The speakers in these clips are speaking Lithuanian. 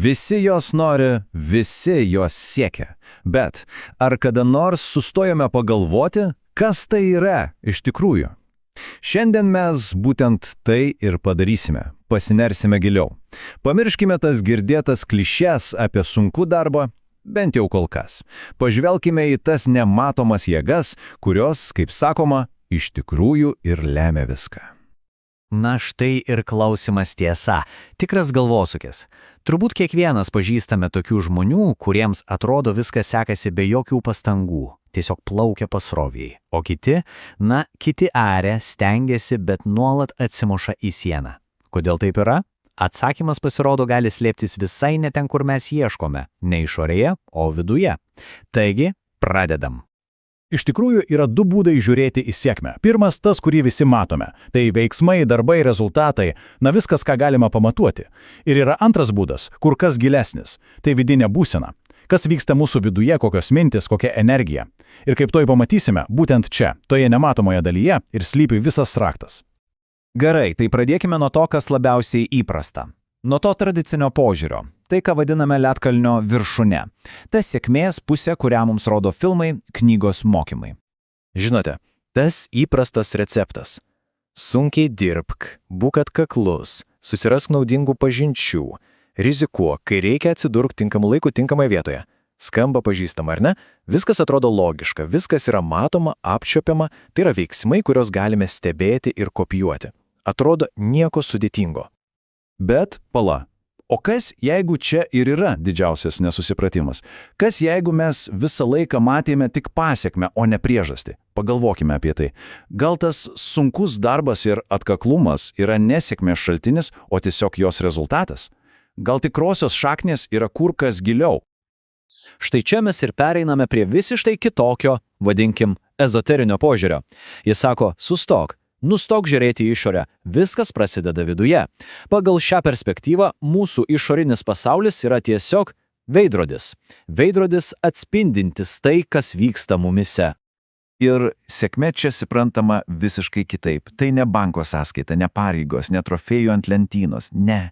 Visi jos nori, visi jos siekia. Bet ar kada nors sustojome pagalvoti, kas tai yra iš tikrųjų? Šiandien mes būtent tai ir padarysime. Pasinersime giliau. Pamirškime tas girdėtas klišes apie sunkų darbą, bent jau kol kas. Pažvelkime į tas nematomas jėgas, kurios, kaip sakoma, iš tikrųjų ir lemia viską. Na štai ir klausimas tiesa. Tikras galvosūkis. Turbūt kiekvienas pažįstame tokių žmonių, kuriems atrodo viskas sekasi be jokių pastangų. Tiesiog plaukia pasroviai. O kiti aria, stengiasi, bet nuolat atsimuša į sieną. Kodėl taip yra? Atsakymas pasirodo gali slėptis visai ne ten, kur mes ieškome. Ne išorėje, o viduje. Taigi, pradedam. Iš tikrųjų yra du būdai žiūrėti į sėkmę. Pirmas tas, kurį visi matome. Tai veiksmai, darbai, rezultatai, viskas, ką galima pamatuoti. Ir yra antras būdas, kur kas gilesnis. Tai vidinė būsena. Kas vyksta mūsų viduje, kokios mintis, kokia energija. Ir kaip toj pamatysime, būtent čia, toje nematomoje dalyje ir slypi visas raktas. Gerai, tai pradėkime nuo to, kas labiausiai įprasta. Nuo to tradicinio požiūrio. Tai, ką vadiname ledkalnio viršūne. Ta sėkmės pusė, kurią mums rodo filmai, knygos, mokymai. Žinote, tas įprastas receptas. Sunkiai dirbk, būk atkaklus, susirask naudingų pažinčių, rizikuok, kai reikia atsidurk tinkamu laiku tinkamai vietoje. Skamba pažįstama, ar ne? Viskas atrodo logiška, viskas yra matoma, apčiuopiama, tai yra veiksmai, kurios galime stebėti ir kopijuoti. Atrodo nieko sudėtingo. Bet, o kas, jeigu čia ir yra didžiausias nesusipratimas? Kas, jeigu mes visą laiką matėme tik pasekmę, o ne priežastį? Pagalvokime apie tai. Gal tas sunkus darbas ir atkaklumas yra nesėkmės šaltinis, o tiesiog jos rezultatas? Gal tikrosios šaknės yra kur kas giliau? Štai čia mes ir pereiname prie visiškai kitokio, vadinkim, ezoterinio požiūrio. Jis sako, sustok. Nustok žiūrėti į išorę, viskas prasideda viduje. Pagal šią perspektyvą mūsų išorinis pasaulis yra tiesiog veidrodis. Veidrodis atspindintis tai, kas vyksta mumise. Ir sėkmė čia suprantama visiškai kitaip. Tai ne banko sąskaita, ne pareigos, ne trofėjų ant lentynos, ne.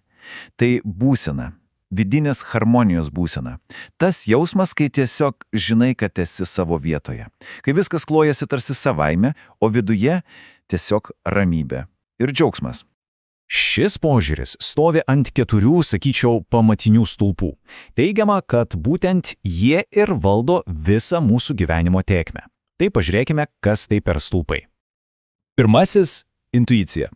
Tai būsena, vidinės harmonijos būsena. Tas jausmas, kai tiesiog žinai, kad esi savo vietoje. Kai viskas klojasi tarsi savaime, o viduje tiesiog ramybė ir džiaugsmas. Šis požiūris stovi ant 4, sakyčiau, pamatinių stulpų. Teigiama, kad būtent jie ir valdo visą mūsų gyvenimo tėkmę. Tai pažiūrėkime, kas tai per stulpai. Pirmasis – intuicija.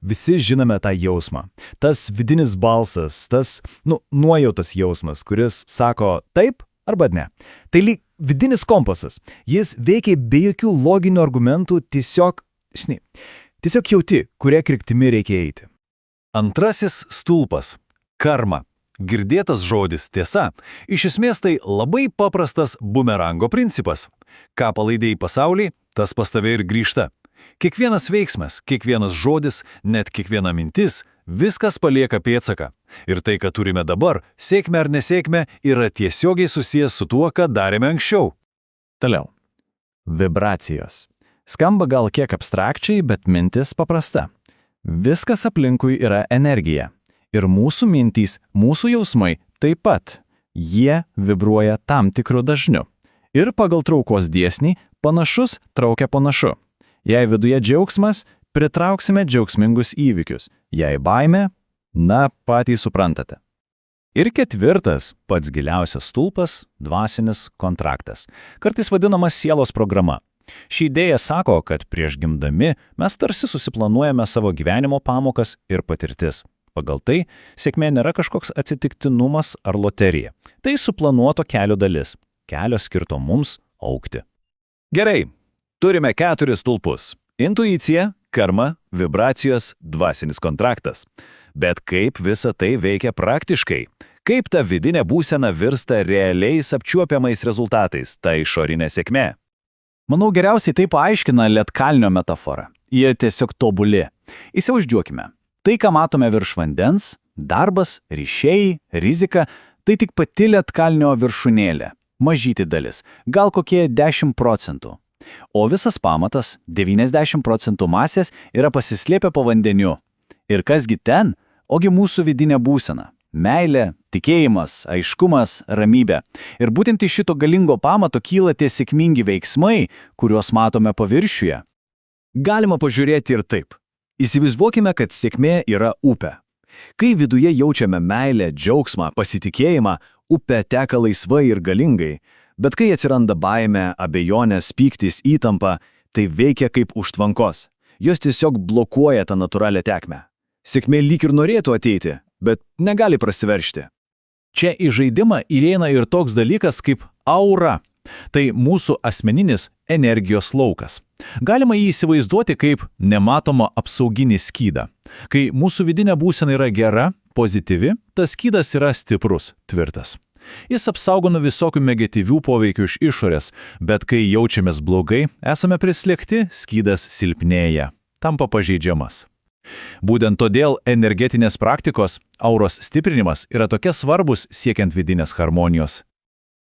Visi žinome tą jausmą. Tas vidinis balsas, tas, nuojautos jausmas, kuris sako taip arba ne. Tai lyg vidinis kompasas. Jis veikia be jokių loginių argumentų, tiesiog jauti, kuria kryptimi reikia eiti. Antrasis stulpas – karma. Girdėtas žodis tiesa. Iš esmės tai labai paprastas bumerango principas. Ką palaidėjai pasaulį, tas pas tave ir grįžta. Kiekvienas veiksmas, kiekvienas žodis, net kiekviena mintis, viskas palieka pėdsaką. Ir tai, ką turime dabar, sėkmė ar nesėkmė, yra tiesiogiai susijęs su tuo, ką darėme anksčiau. Toliau. Vibracijos. Skamba gal kiek abstrakčiai, bet mintis paprasta. Viskas aplinkui yra energija. Ir mūsų mintys, mūsų jausmai taip pat. Jie vibruoja tam tikru dažniu. Ir pagal traukos dėsnį panašus traukia panašu. Jei viduje džiaugsmas, pritrauksime džiaugsmingus įvykius. Jei baimė, patys suprantate. Ir ketvirtas, pats giliausias stulpas – dvasinis kontraktas. Kartais vadinamas sielos programa. Ši idėja sako, kad prieš gimdami mes tarsi susiplanuojame savo gyvenimo pamokas ir patirtis. Pagal tai, sėkmė nėra kažkoks atsitiktinumas ar loterija. Tai suplanuoto kelio dalis. Kelio skirto mums augti. Gerai, turime 4 stulpus. Intuicija, karma, vibracijos, dvasinis kontraktas. Bet kaip visa tai veikia praktiškai? Kaip ta vidinė būsena virsta realiais apčiuopiamais rezultatais, ta išorinė sėkmė? Manau, geriausiai tai paaiškina ledkalnio metaforą. Jie tiesiog tobuli. Įsivaizduokime. Tai, ką matome virš vandens, darbas, ryšiai, rizika, tai tik pati ledkalnio viršūnėlė. Mažyti dalis, gal kokie 10%. O visas pamatas, 90% masės, yra pasislėpę po vandeniu. Ir kasgi ten? Ogi mūsų vidinė būsena. Meilė, tikėjimas, aiškumas, ramybė. Ir būtent iš šito galingo pamato kyla tie sėkmingi veiksmai, kuriuos matome paviršiuje. Galima pažiūrėti ir taip. Įsivaizduokime, kad sėkmė yra upė. Kai viduje jaučiame meilę, džiaugsmą, pasitikėjimą, upė teka laisvai ir galingai. Bet kai atsiranda baimė, abejonės, pyktis, įtampa, tai veikia kaip užtvankos. Jos tiesiog blokuoja tą natūralią tekmę. Sėkmė lyg ir norėtų ateiti, bet negali prasiveržti. Čia į žaidimą įeina ir toks dalykas kaip aura. Tai mūsų asmeninis energijos laukas. Galima jį įsivaizduoti kaip nematomą apsauginį skydą. Kai mūsų vidinė būsena yra gera, pozityvi, tas skydas yra stiprus, tvirtas. Jis apsaugo nuo visokių negatyvių poveikių iš išorės, bet kai jaučiamės blogai, esame prislėgti, skydas silpnėja, tampa pažeidžiamas. Būtent todėl energetinės praktikos, auros stiprinimas yra tokie svarbus siekiant vidinės harmonijos.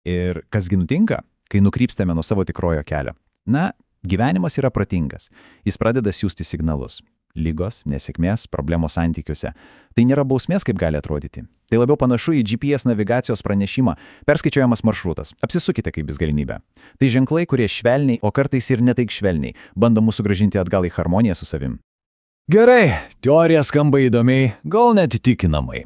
Ir kasgi nutinka, kai nukrypstame nuo savo tikrojo kelio? Na, gyvenimas yra protingas. Jis pradeda siųsti signalus. Lygos, nesėkmės, problemos santykiuose. Tai nėra bausmės, kaip gali atrodyti. Tai labiau panašu į GPS navigacijos pranešimą, perskaičiuojamas maršrutas. Apsisukite, kaip bus galimybė. Tai ženklai, kurie švelniai, o kartais ir netaik švelniai, bando mūsų grąžinti atgal į harmoniją su savim. Gerai, teorija skamba įdomiai, gal net įtikinamai.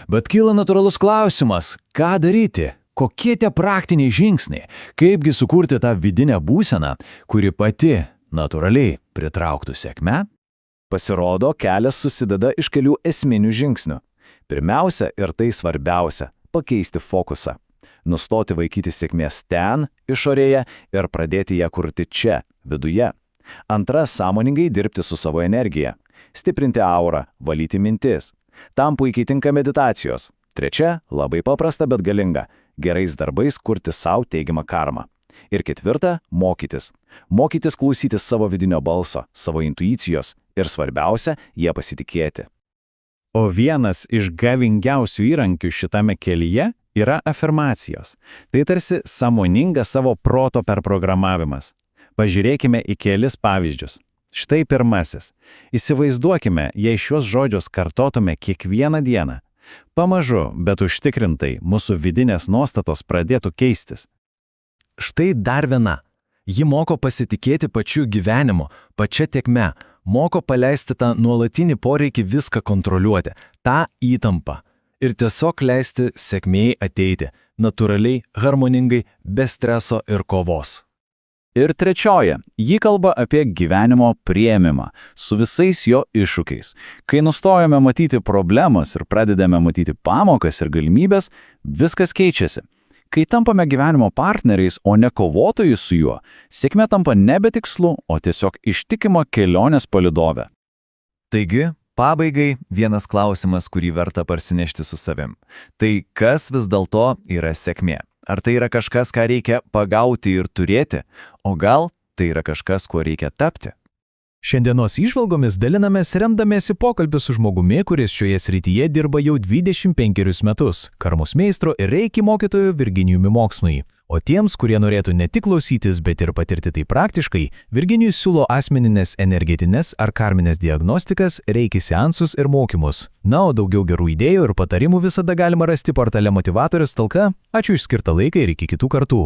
Bet kyla natūralus klausimas, ką daryti? Kokie tie praktiniai žingsniai? Kaipgi sukurti tą vidinę būseną, kuri pati natūraliai pritrauktų sėkmę? Pasirodo, kelias susideda iš kelių esminių žingsnių. Pirmiausia ir tai svarbiausia – pakeisti fokusą. Nustoti vaikyti sėkmės ten, išorėje ir pradėti ją kurti čia, viduje. Antra – sąmoningai dirbti su savo energija. Stiprinti aurą, valyti mintis. Tam puikiai tinka meditacijos. Trečia – labai paprasta, bet galinga. Gerais darbais kurti savo teigiamą karmą. Ir ketvirta – mokytis. Mokytis klausytis savo vidinio balso, savo intuicijos ir svarbiausia – jie pasitikėti. O vienas iš gavingiausių įrankių šitame kelyje yra afirmacijos. Tai tarsi sąmoningas savo proto perprogramavimas. Pažiūrėkime į kelis pavyzdžius. Štai pirmasis. Įsivaizduokime, jei šios žodžius kartotume kiekvieną dieną. Pamažu, bet užtikrintai, mūsų vidinės nuostatos pradėtų keistis. Štai dar viena. Ji moko pasitikėti pačiu gyvenimu, pačia tėkme, moko paleisti tą nuolatinį poreikį viską kontroliuoti, tą įtampą. Ir tiesiog leisti sėkmei ateiti, natūraliai, harmoningai, be streso ir kovos. Ir trečioji, ji kalba apie gyvenimo priėmimą, su visais jo iššūkiais. Kai nustojame matyti problemas ir pradedame matyti pamokas ir galimybės, viskas keičiasi. Kai tampame gyvenimo partneriais, o ne kovotojais su juo, sėkmė tampa nebe tikslu, o tiesiog ištikima kelionės palydovė. Taigi, pabaigai vienas klausimas, kurį verta parsinešti su savim. Tai kas vis dėlto yra sėkmė? Ar tai yra kažkas, ką reikia pagauti ir turėti, o gal tai yra kažkas, kuo reikia tapti? Šiandienos įžvalgomis dalinamės remdamiesi pokalbį su žmogumi, kuris šioje srityje dirba jau 25 metus, karmos meistro ir reiki mokytoju Virginijumi Mokslui. O tiems, kurie norėtų ne tik klausytis, bet ir patirti tai praktiškai, Virginijus siūlo asmeninės energetinės ar karminės diagnostikas, reiki seansus ir mokymus. Na, o daugiau gerų idėjų ir patarimų visada galima rasti portale Motyvatorius talka. Ačiū už skirtą laiką ir iki kitų kartų.